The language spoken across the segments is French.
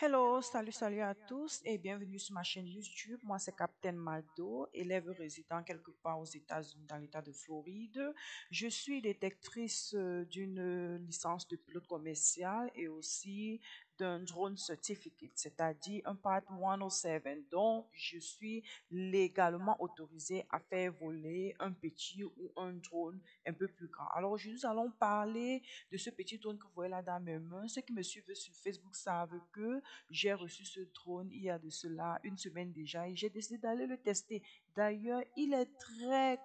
Hello, salut à tous et bienvenue sur ma chaîne YouTube. Moi, c'est Captain Mado, élève résident quelque part aux États-Unis dans l'État de Floride. Je suis détectrice d'une licence de pilote commercial et aussi d'un drone certificate, c'est-à-dire un Part 107. Donc, je suis légalement autorisée à faire voler un petit ou un drone un peu plus grand. Alors, aujourd'hui, nous allons parler de ce petit drone que vous voyez là dans mes mains. Ceux qui me suivent sur Facebook savent que j'ai reçu ce drone il y a de cela une semaine déjà et j'ai décidé d'aller le tester. D'ailleurs, il est très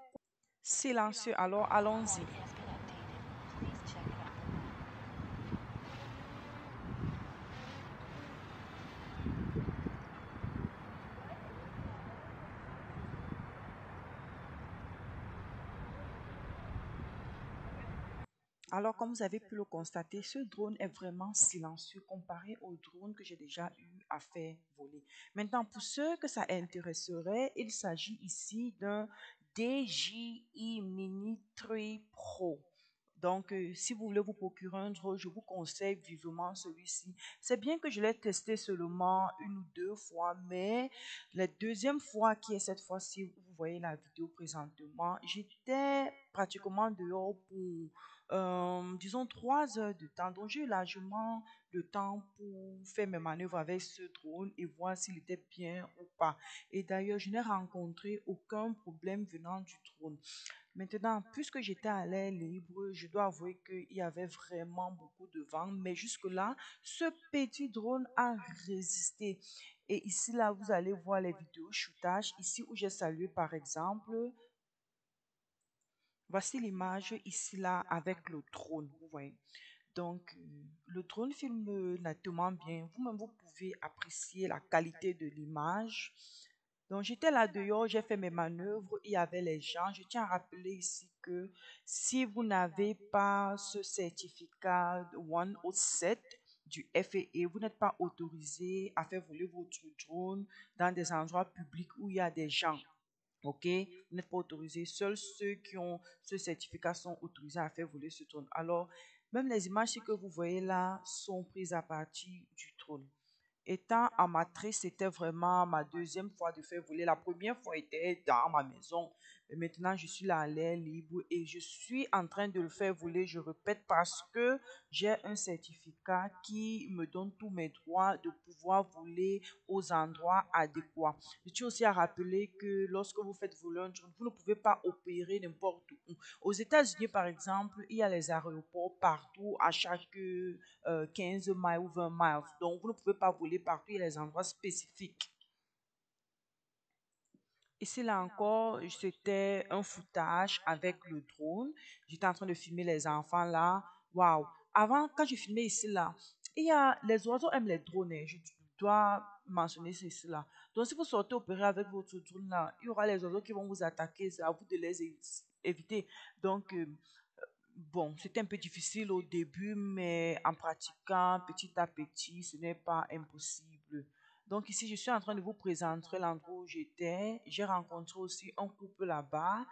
silencieux. Alors, allons-y. Alors, comme vous avez pu le constater, ce drone est vraiment silencieux comparé au drone que j'ai déjà eu à faire voler. Maintenant, pour ceux que ça intéresserait, il s'agit ici d'un DJI Mini 3 Pro. Donc, si vous voulez vous procurer un drone, je vous conseille vivement celui-ci. C'est bien que je l'ai testé seulement une ou deux fois, mais la deuxième fois, qui est cette fois-ci, vous voyez la vidéo présentement, j'étais pratiquement dehors pour disons 3 heures de temps. Donc, j'ai eu largement le temps pour faire mes manœuvres avec ce drone et voir s'il était bien ou pas. Et d'ailleurs, je n'ai rencontré aucun problème venant du drone. Maintenant, puisque j'étais à l'air libre, je dois avouer qu'il y avait vraiment beaucoup de vent, mais jusque-là, ce petit drone a résisté. Et ici, là, vous allez voir les vidéos shootage. Ici où j'ai salué, par exemple, voici l'image ici, là, avec le drone, vous voyez. Donc, le drone filme nettement bien. Vous-même, vous pouvez apprécier la qualité de l'image. Donc, j'étais là dehors, j'ai fait mes manœuvres, il y avait les gens. Je tiens à rappeler ici que si vous n'avez pas ce certificat 107 du FAA, vous n'êtes pas autorisé à faire voler votre drone dans des endroits publics où il y a des gens. OK? Vous n'êtes pas autorisé. Seuls ceux qui ont ce certificat sont autorisés à faire voler ce drone. Alors, même les images que vous voyez là sont prises à partir du drone. Étant amatrice, c'était vraiment ma deuxième fois de faire voler. La première fois était dans ma maison. Mais maintenant, je suis là à l'air libre et je suis en train de le faire voler, je répète, parce que j'ai un certificat qui me donne tous mes droits de pouvoir voler aux endroits adéquats. Je tiens aussi à rappeler que lorsque vous faites voler un drone, vous ne pouvez pas opérer n'importe où. Aux États-Unis, par exemple, il y a les aéroports partout, à chaque 15 miles ou 20 miles. Donc, vous ne pouvez pas voler partout, il y a les endroits spécifiques. Ici, là encore, c'était un footage avec le drone. J'étais en train de filmer les enfants là. Waouh! Avant, quand je filmais ici, là, il y a les oiseaux aiment les drones, hein. Je dois mentionner ceci là. Donc, si vous sortez opérer avec votre drone là, il y aura les oiseaux qui vont vous attaquer. C'est à vous de les éviter. Donc, bon, c'était un peu difficile au début, mais en pratiquant petit à petit, ce n'est pas impossible. Donc ici, je suis en train de vous présenter l'endroit où j'étais. J'ai rencontré aussi un couple là-bas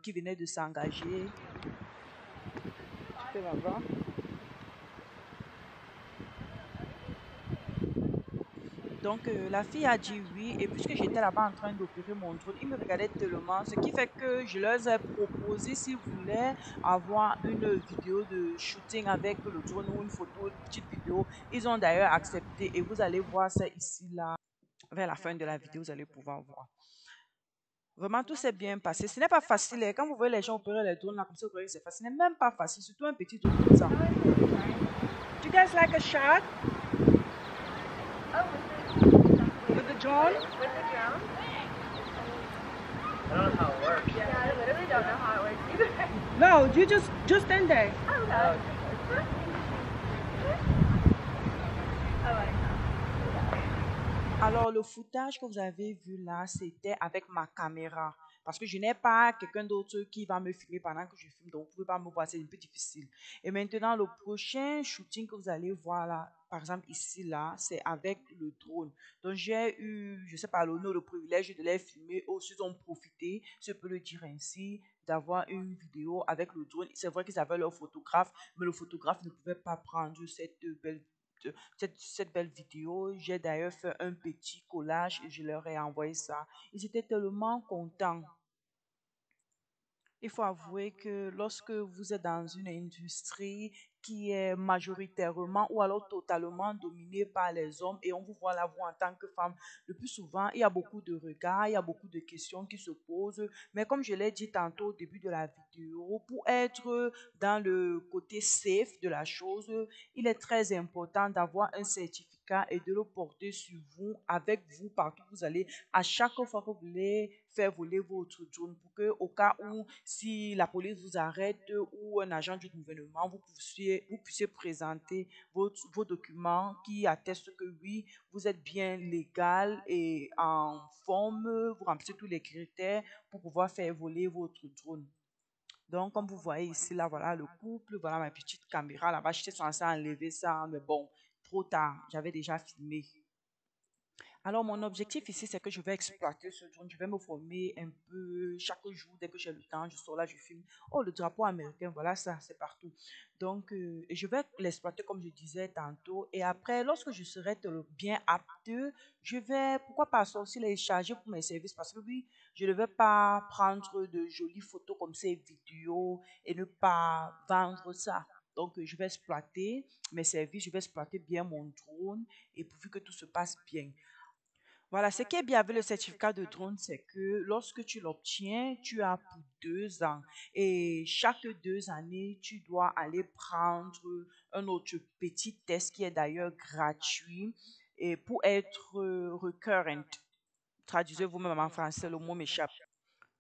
qui venait de s'engager. Tu fais là-bas. Donc, la fille a dit oui, et puisque j'étais là-bas en train d'opérer mon drone, ils me regardaient tellement, ce qui fait que je leur ai proposé s'ils voulaient avoir une vidéo de shooting avec le drone ou une photo, une petite vidéo. Ils ont d'ailleurs accepté, et vous allez voir ça ici, là, vers la fin de la vidéo, vous allez pouvoir voir. Vraiment, tout s'est bien passé. Ce n'est pas facile, hein. Quand vous voyez les gens opérer les drones là, comme ça, vous voyez que c'est facile. Ce n'est même pas facile, surtout un petit drone comme ça. Do you guys like a shot with the drone? I don't know how it works. Yeah, I literally don't know how it works either. No, you just stand there. Oh, God. I like that. Alors, le footage que vous avez vu là, c'était avec ma caméra. Parce que je n'ai pas quelqu'un d'autre qui va me filmer pendant que je filme. Donc, vous ne pouvez pas me voir, c'est un peu difficile. Et maintenant, le prochain shooting que vous allez voir là, par exemple ici, là, c'est avec le drone. Donc, j'ai eu, je ne sais pas, l'honneur, le privilège de les filmer. Aussi, ils ont profité, si je peux le dire ainsi, d'avoir une vidéo avec le drone. C'est vrai qu'ils avaient leur photographe, mais le photographe ne pouvait pas prendre cette belle cette belle vidéo. J'ai d'ailleurs fait un petit collage et je leur ai envoyé ça. Ils étaient tellement contents. Il faut avouer que lorsque vous êtes dans une industrie qui est majoritairement ou alors totalement dominée par les hommes et on vous voit là, vous en tant que femme, le plus souvent, il y a beaucoup de regards, il y a beaucoup de questions qui se posent. Mais comme je l'ai dit tantôt au début de la vidéo, pour être dans le côté safe de la chose, il est très important d'avoir un certificat et de le porter sur vous, avec vous, partout où vous allez, à chaque fois que vous voulez faire voler votre drone, pour que au cas où, si la police vous arrête ou un agent du gouvernement, vous puissiez présenter vos documents qui attestent que oui, vous êtes bien légal et en forme, vous remplissez tous les critères pour pouvoir faire voler votre drone. Donc, comme vous voyez ici, là, voilà le couple, voilà ma petite caméra là-bas. J'étais censée enlever ça, mais bon, trop tard, j'avais déjà filmé. Alors, mon objectif ici, c'est que je vais exploiter ce drone. Je vais me former un peu chaque jour, dès que j'ai le temps, je sors là, je filme. Oh, le drapeau américain, voilà ça, c'est partout. Donc, et je vais l'exploiter comme je disais tantôt. Et après, lorsque je serai bien apte, je vais, pourquoi pas, sortir les charger pour mes services. Parce que oui, je ne vais pas prendre de jolies photos comme ces vidéos et ne pas vendre ça. Donc, je vais exploiter mes services, je vais exploiter bien mon drone et pourvu que tout se passe bien. Voilà, ce qui est bien avec le certificat de drone, c'est que lorsque tu l'obtiens, tu as pour 2 ans. Et chaque 2 années, tu dois aller prendre un autre petit test qui est d'ailleurs gratuit et pour être recurrent. Traduisez vous-même en français, le mot m'échappe.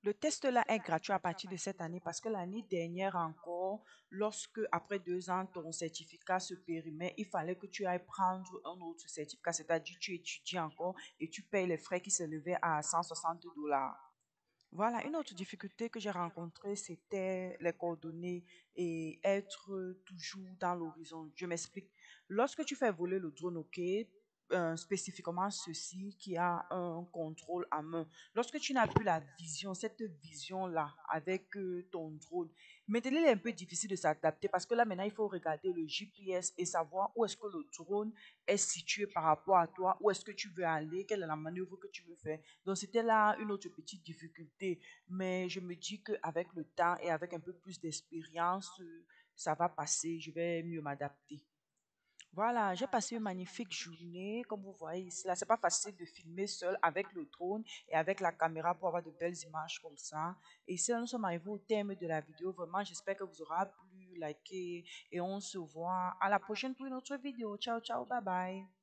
Le test là est gratuit à partir de cette année parce que l'année dernière encore, lorsque après 2 ans, ton certificat se périmait, il fallait que tu ailles prendre un autre certificat, c'est-à-dire tu étudies encore et tu payes les frais qui s'élevaient à 160 $. Voilà, une autre difficulté que j'ai rencontrée, c'était les coordonnées et être toujours dans l'horizon. Je m'explique. Lorsque tu fais voler le drone, ok, spécifiquement ceci qui a un contrôle à main. Lorsque tu n'as plus la vision, cette vision-là avec ton drone, maintenant il est un peu difficile de s'adapter parce que là maintenant il faut regarder le GPS et savoir où est-ce que le drone est situé par rapport à toi, où est-ce que tu veux aller, quelle est la manœuvre que tu veux faire. Donc, c'était là une autre petite difficulté. Mais je me dis qu'avec le temps et avec un peu plus d'expérience, ça va passer. Je vais mieux m'adapter. Voilà, j'ai passé une magnifique journée. Comme vous voyez ici, là, c'est pas facile de filmer seul avec le drone et avec la caméra pour avoir de belles images comme ça. Et ici, là, nous sommes arrivés au terme de la vidéo. Vraiment, j'espère que vous aura plu, liker et on se voit à la prochaine pour une autre vidéo. Ciao, ciao, bye bye.